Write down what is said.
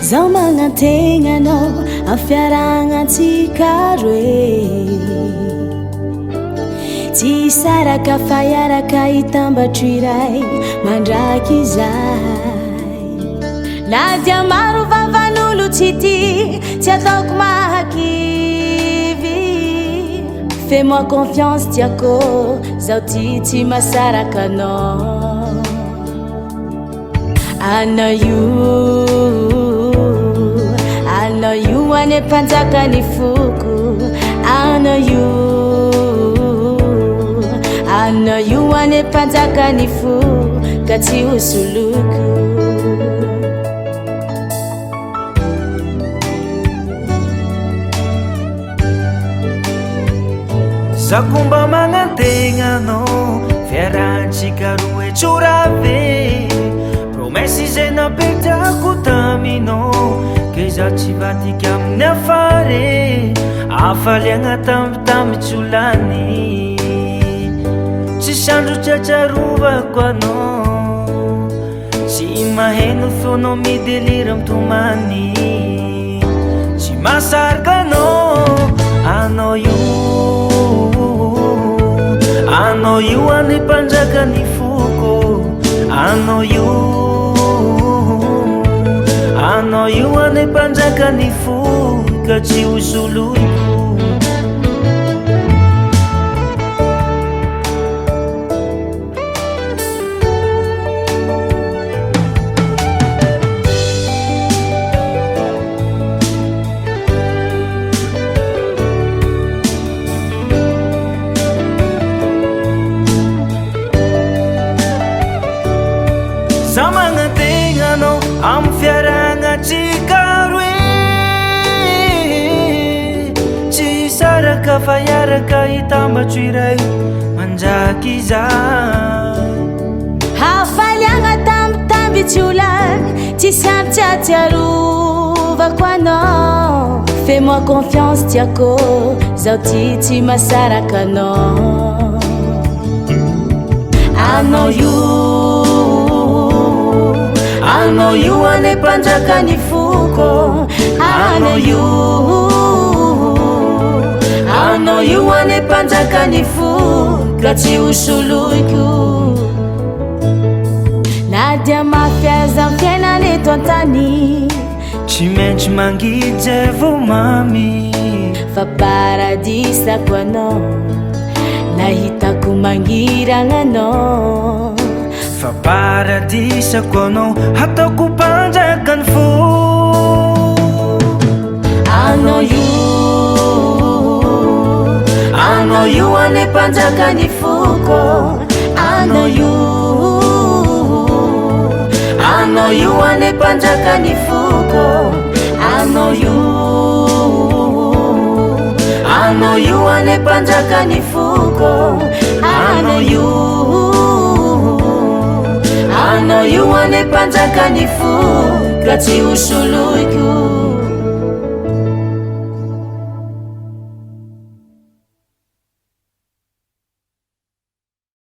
Zao magnategnanao afiaragnantsika roe tsy saraka fa iaraka hitambatro iray mandraky izay na dia maro vavan'olo tsy ty tsy ataoko mahakivy fais-moi confiance tiako zaho ty tsy masaraka anao anao io ane mpanjakany foko anao io ane mpanjakany foko ka tsy hosoloko Zakumba manantegnanao fiarahantsika roe tsorave promesy zay napetrako taminao ke za tsy vadika amin'ny afare afaliagna tambitambytsolany tsy sandro tsatsarovako anao tsy maheno feonao midelira mitomany tsy masarika anao io ane mpanjakany foko anao io ane mpanjakany foko ka tsy hosoloko Zaho magnategnanao amy fiaragnantsika roe tsy saraka fa iaraka hitambatro iray mandraky izay hafaliagna tambitamby tsy olagny tsy sampy tsy atsiarovako anao fais-moi confiance tiako zaho ty tsy masaraka anao io ane mpanjakany foko anao io ane mpanjakany foko ka tsy hosoloko na dia mafiaza amin'ny fiainana eto an-tany tsy maintsy mangidy zay vao mamy fa paradisako anao nahitako mangiragna anao fa paradisako anao hataoko mpanjakany fo anao io ane mpanjakany foko anao io ane mpanjakany foko anao io ane mpanjakany foko anao io ane mpanjakany foko ka tsy hosoloko